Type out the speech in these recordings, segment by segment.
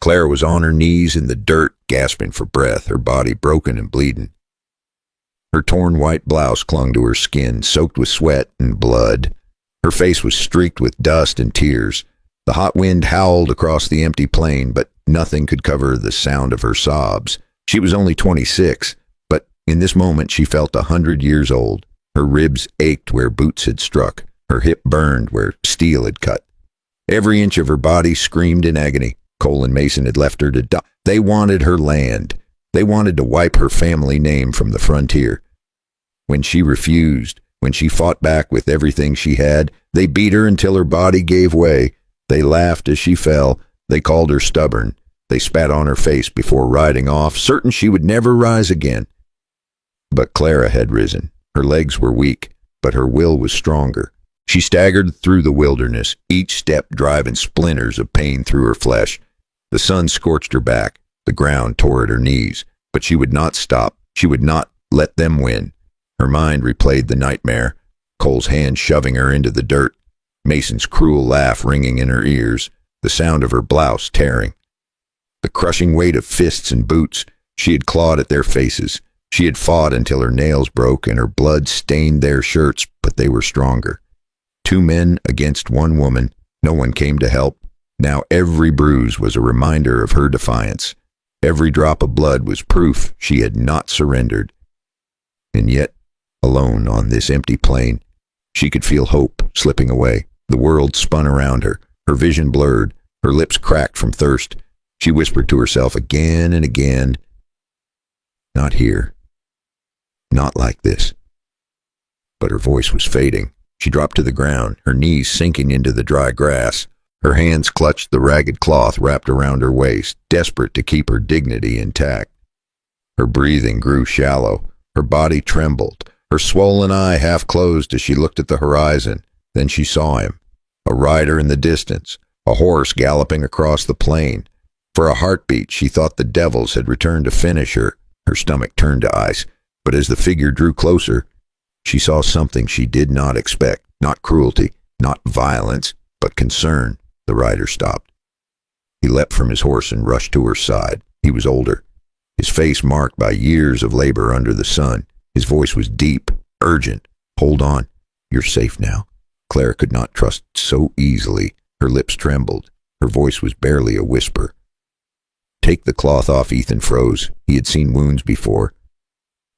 Clara was on her knees in the dirt, gasping for breath, her body broken and bleeding. Her torn white blouse clung to her skin, soaked with sweat and blood. Her face was streaked with dust and tears. The hot wind howled across the empty plain, but nothing could cover the sound of her sobs. She was only 26, but in this moment she felt 100 years old. Her ribs ached where boots had struck. Her hip burned where steel had cut. Every inch of her body screamed in agony. Cole and Mason had left her to die. They wanted her land. They wanted to wipe her family name from the frontier. When she refused, when she fought back with everything she had, they beat her until her body gave way. They laughed as she fell. They called her stubborn. They spat on her face before riding off, certain she would never rise again. But Clara had risen. Her legs were weak, but her will was stronger. She staggered through the wilderness, each step driving splinters of pain through her flesh. The sun scorched her back. The ground tore at her knees. But she would not stop. She would not let them win. Her mind replayed the nightmare. Cole's hand shoving her into the dirt. Mason's cruel laugh ringing in her ears. The sound of her blouse tearing. The crushing weight of fists and boots. She had clawed at their faces. She had fought until her nails broke and her blood stained their shirts, but they were stronger. 2 men against 1 woman. No one came to help. Now every bruise was a reminder of her defiance. Every drop of blood was proof she had not surrendered. And yet, alone on this empty plain, she could feel hope slipping away. The world spun around her. Her vision blurred. Her lips cracked from thirst. She whispered to herself again and again, "Not here. Not like this." But her voice was fading. She dropped to the ground, her knees sinking into the dry grass. Her hands clutched the ragged cloth wrapped around her waist, desperate to keep her dignity intact. Her breathing grew shallow. Her body trembled. Her swollen eye half closed as she looked at the horizon. Then she saw him, a rider in the distance, a horse galloping across the plain. For a heartbeat, she thought the devils had returned to finish her. Her stomach turned to ice. But as the figure drew closer, she saw something she did not expect. Not cruelty, not violence, but concern. The rider stopped. He leapt from his horse and rushed to her side. He was older, his face marked by years of labor under the sun. His voice was deep, urgent. "Hold on. You're safe now." Clara could not trust so easily. Her lips trembled. Her voice was barely a whisper. "Take the cloth off." Ethan froze. He had seen wounds before.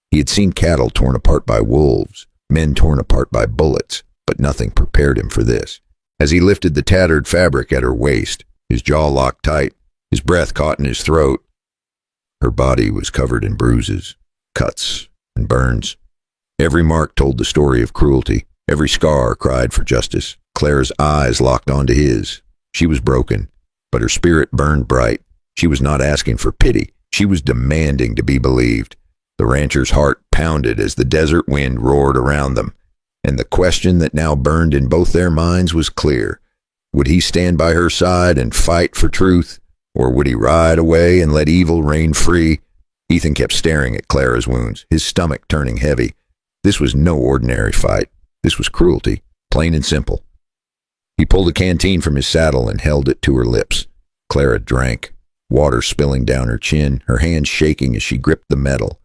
He had seen cattle torn apart by wolves, men torn apart by bullets, but nothing prepared him for this. As he lifted the tattered fabric at her waist, his jaw locked tight, his breath caught in his throat. Her body was covered in bruises, cuts, and burns. Every mark told the story of cruelty. Every scar cried for justice. Clara's eyes locked onto his. She was broken, but her spirit burned bright. She was not asking for pity. She was demanding to be believed. The rancher's heart pounded as the desert wind roared around them, and the question that now burned in both their minds was clear. Would he stand by her side and fight for truth, or would he ride away and let evil reign free? Ethan kept staring at Clara's wounds, his stomach turning heavy. This was no ordinary fight. This was cruelty, plain and simple. He pulled a canteen from his saddle and held it to her lips. Clara drank, water spilling down her chin, her hands shaking as she gripped the metal.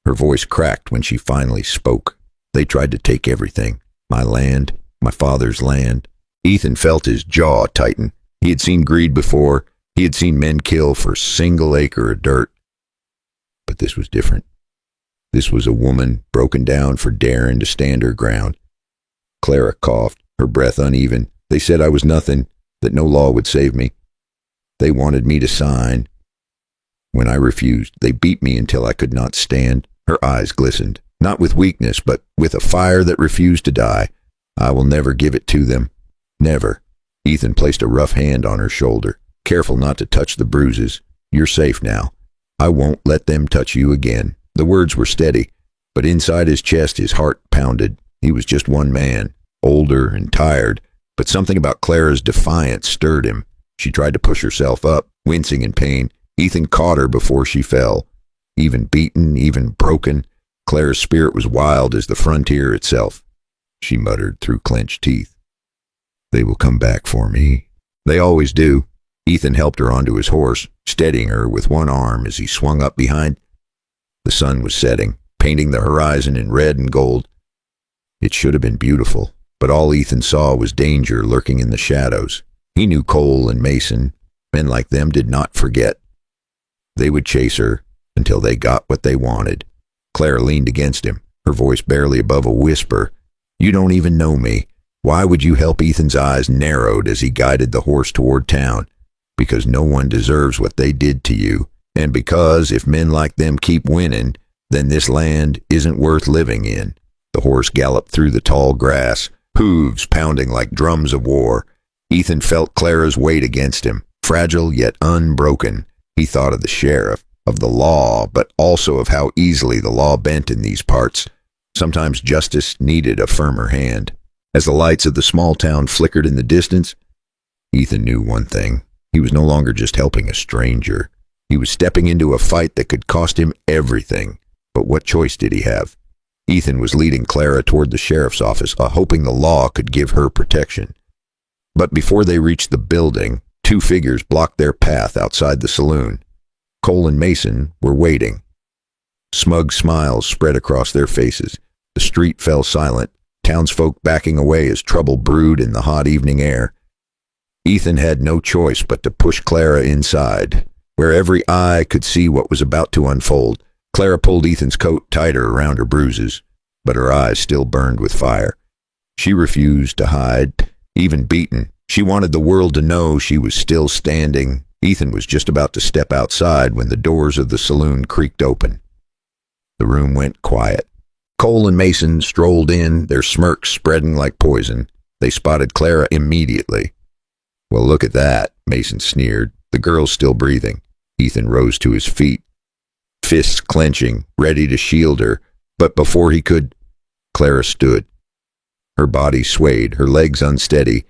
Her voice cracked when she finally spoke. "They tried to take everything. My land, my father's land." Ethan felt his jaw tighten. He had seen greed before. He had seen men kill for a single acre of dirt. But this was different. This was a woman broken down for daring to stand her ground. Clara coughed, her breath uneven. "They said I was nothing, that no law would save me. They wanted me to sign. When I refused, they beat me until I could not stand." Her eyes glistened, not with weakness, but with a fire that refused to die. "I will never give it to them. Never." Ethan placed a rough hand on her shoulder, careful not to touch the bruises. "You're safe now. I won't let them touch you again." The words were steady, but inside his chest his heart pounded. He was just one man, older and tired, but something about Clara's defiance stirred him. She tried to push herself up, wincing in pain. Ethan caught her before she fell. Even beaten, even broken, Clara's spirit was wild as the frontier itself. She muttered through clenched teeth, "They will come back for me. They always do." Ethan helped her onto his horse, steadying her with one arm as he swung up behind. The sun was setting, painting the horizon in red and gold. It should have been beautiful, but all Ethan saw was danger lurking in the shadows. He knew Cole and Mason. Men like them did not forget. They would chase her until they got what they wanted. Clara leaned against him, her voice barely above a whisper. "You don't even know me. Why would you help?" Ethan's eyes narrowed as he guided the horse toward town. "Because no one deserves what they did to you, and because if men like them keep winning, then this land isn't worth living in." The horse galloped through the tall grass, hooves pounding like drums of war. Ethan felt Clara's weight against him, fragile yet unbroken. He thought of the sheriff, of the law, but also of how easily the law bent in these parts. Sometimes justice needed a firmer hand. As the lights of the small town flickered in the distance, Ethan knew one thing. He was no longer just helping a stranger. He was stepping into a fight that could cost him everything. But what choice did he have? Ethan was leading Clara toward the sheriff's office, hoping the law could give her protection. But before they reached the building, two figures blocked their path outside the saloon. Cole and Mason were waiting. Smug smiles spread across their faces. The street fell silent, townsfolk backing away as trouble brewed in the hot evening air. Ethan had no choice but to push Clara inside, where every eye could see what was about to unfold. Clara pulled Ethan's coat tighter around her bruises, but her eyes still burned with fire. She refused to hide, even beaten. She wanted the world to know she was still standing. Ethan was just about to step outside when the doors of the saloon creaked open. The room went quiet. Cole and Mason strolled in, their smirks spreading like poison. They spotted Clara immediately. "Well, look at that," Mason sneered. "The girl's still breathing." Ethan rose to his feet, fists clenching, ready to shield her, but before he could, Clara stood. Her body swayed, her legs unsteady,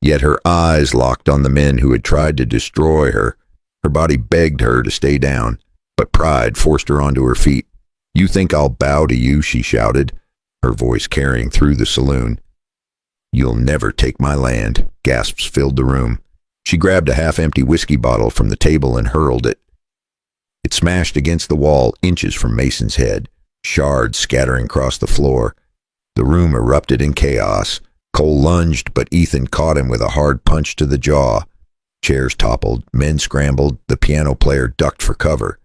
yet her eyes locked on the men who had tried to destroy her. Her body begged her to stay down, but pride forced her onto her feet. "You think I'll bow to you?" she shouted, her voice carrying through the saloon. "You'll never take my land." Gasps filled the room. She grabbed a half-empty whiskey bottle from the table and hurled it. It smashed against the wall inches from Mason's head, shards scattering across the floor. The room erupted in chaos. Cole lunged, but Ethan caught him with a hard punch to the jaw. Chairs toppled, men scrambled, the piano player ducked for cover.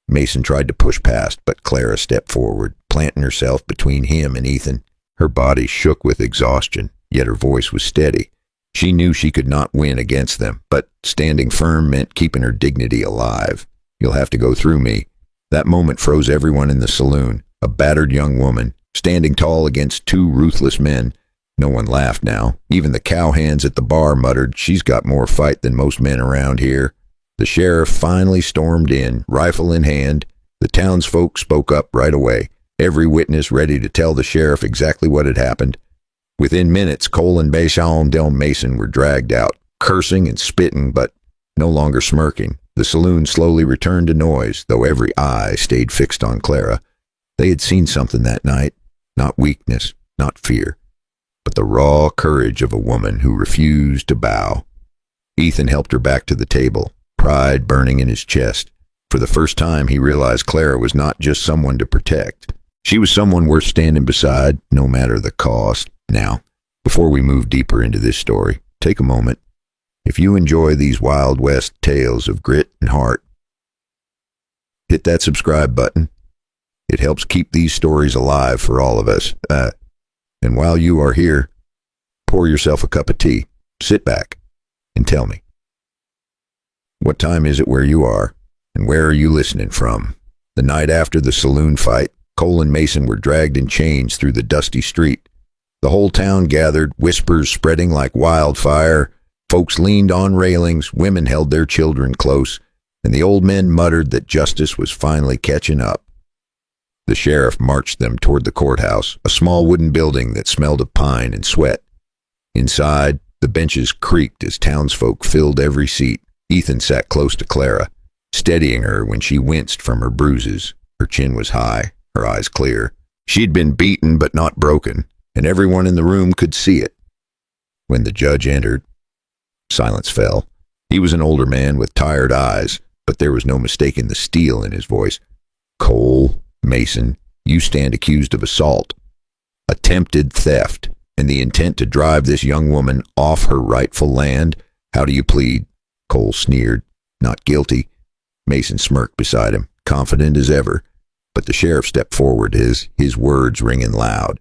Mason tried to push past, but Clara stepped forward, planting herself between him and Ethan. Her body shook with exhaustion, yet her voice was steady. She knew she could not win against them, but standing firm meant keeping her dignity alive. "You'll have to go through me." That moment froze everyone in the saloon. A battered young woman, standing tall against two ruthless men. No one laughed now. Even the cowhands at the bar muttered, "She's got more fight than most men around here." The sheriff finally stormed in, rifle in hand. The townsfolk spoke up right away, every witness ready to tell the sheriff exactly what had happened. Within minutes, Cole and Béchon Del Mason were dragged out, cursing and spitting, but no longer smirking. The saloon slowly returned to noise, though every eye stayed fixed on Clara. They had seen something that night, not weakness, not fear, but the raw courage of a woman who refused to bow. Ethan helped her back to the table, pride burning in his chest. For the first time, he realized Clara was not just someone to protect. She was someone worth standing beside, no matter the cost. Now, before we move deeper into this story, take a moment. If you enjoy these Wild West tales of grit and heart, hit that subscribe button. It helps keep these stories alive for all of us. And while you are here, pour yourself a cup of tea, sit back, and tell me. What time is it where you are, and where are you listening from? The night after the saloon fight, Cole and Mason were dragged in chains through the dusty street. The whole town gathered, whispers spreading like wildfire. Folks leaned on railings, women held their children close, and the old men muttered that justice was finally catching up. The sheriff marched them toward the courthouse, a small wooden building that smelled of pine and sweat. Inside, the benches creaked as townsfolk filled every seat. Ethan sat close to Clara, steadying her when she winced from her bruises. Her chin was high, her eyes clear. She'd been beaten but not broken, and everyone in the room could see it. When the judge entered, silence fell. He was an older man with tired eyes, but there was no mistaking the steel in his voice. Cole Mason, you stand accused of assault, attempted theft, and the intent to drive this young woman off her rightful land. How do you plead? Cole sneered. Not guilty. Mason smirked beside him, confident as ever, but the sheriff stepped forward, his words ringing loud.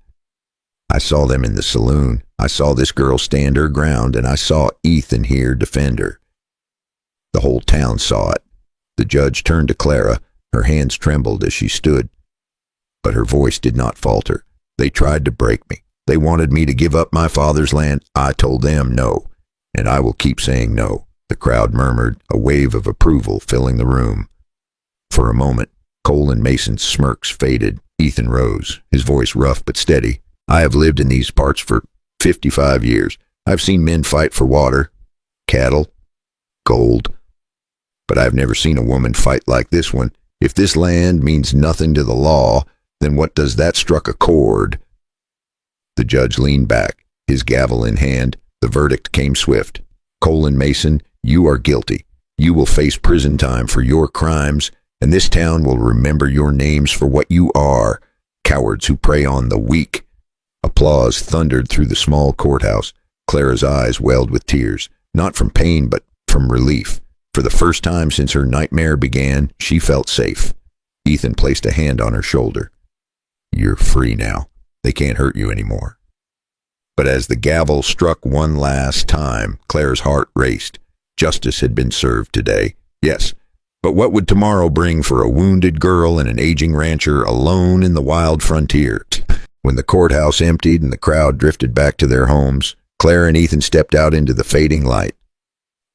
I saw them in the saloon. I saw this girl stand her ground, and I saw Ethan here defend her. The whole town saw it. The judge turned to Clara. Her hands trembled as she stood, but her voice did not falter. They tried to break me. They wanted me to give up my father's land. I told them no, and I will keep saying no. The crowd murmured, a wave of approval filling the room. For a moment, Cole and Mason's smirks faded. Ethan rose, his voice rough but steady. I have lived in these parts for 55 years. I've seen men fight for water, cattle, gold, but I've never seen a woman fight like this one. If this land means nothing to the law, then what does that struck a chord? The judge leaned back, his gavel in hand. The verdict came swift. Cole and Mason, you are guilty. You will face prison time for your crimes, and this town will remember your names for what you are, cowards who prey on the weak. Applause thundered through the small courthouse. Clara's eyes welled with tears, not from pain but from relief. For the first time since her nightmare began, she felt safe. Ethan placed a hand on her shoulder. You're free now. They can't hurt you anymore. But as the gavel struck one last time, Clara's heart raced. Justice had been served today. Yes, but what would tomorrow bring for a wounded girl and an aging rancher alone in the wild frontier? When the courthouse emptied and the crowd drifted back to their homes, Clara and Ethan stepped out into the fading light.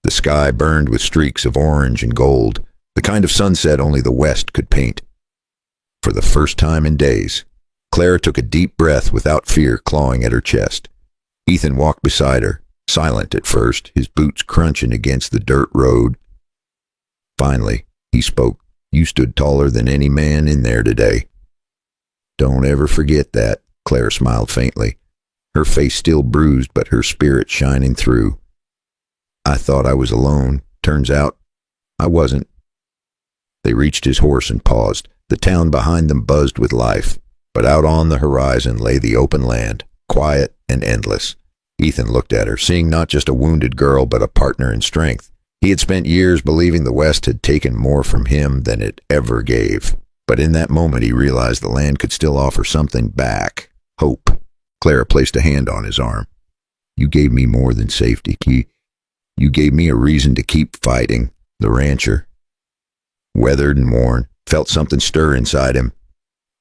The sky burned with streaks of orange and gold, the kind of sunset only the West could paint. For the first time in days, Clara took a deep breath without fear clawing at her chest. Ethan walked beside her, silent at first, his boots crunching against the dirt road. Finally, he spoke. You stood taller than any man in there today. Don't ever forget that, Clara smiled faintly, her face still bruised but her spirit shining through. I thought I was alone. Turns out, I wasn't. They reached his horse and paused. The town behind them buzzed with life, but out on the horizon lay the open land, quiet and endless. Ethan looked at her, seeing not just a wounded girl but a partner in strength. He had spent years believing the West had taken more from him than it ever gave. But in that moment he realized the land could still offer something back. Hope. Clara placed a hand on his arm. You gave me more than safety. You gave me a reason to keep fighting. The rancher, weathered and worn, felt something stir inside him.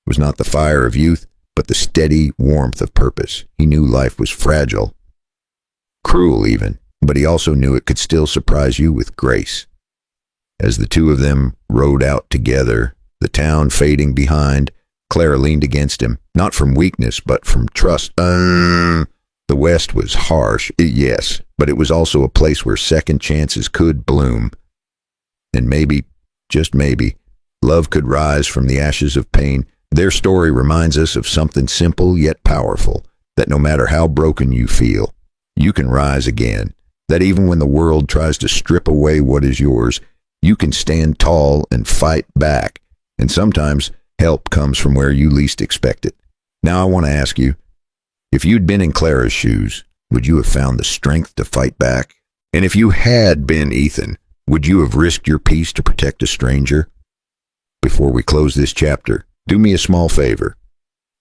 It was not the fire of youth, but the steady warmth of purpose. He knew life was fragile, cruel even, but he also knew it could still surprise you with grace. As the two of them rode out together, the town fading behind, Clara leaned against him, not from weakness, but from trust. The West was harsh, yes, but it was also a place where second chances could bloom. And maybe, just maybe, love could rise from the ashes of pain. Their story reminds us of something simple yet powerful, that no matter how broken you feel, you can rise again, that even when the world tries to strip away what is yours, you can stand tall and fight back, and sometimes help comes from where you least expect it. Now I want to ask you, if you'd been in Clara's shoes, would you have found the strength to fight back? And if you had been Ethan, would you have risked your peace to protect a stranger? Before we close this chapter, do me a small favor.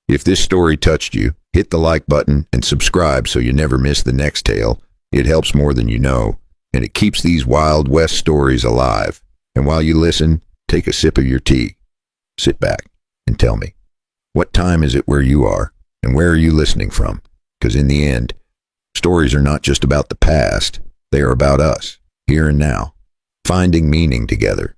If this story touched you, hit the like button and subscribe so you never miss the next tale. It helps more than you know, and it keeps these Wild West stories alive. And while you listen, take a sip of your tea. Sit back and tell me, what time is it where you are, and where are you listening from? Because in the end, stories are not just about the past, they are about us, here and now, finding meaning together.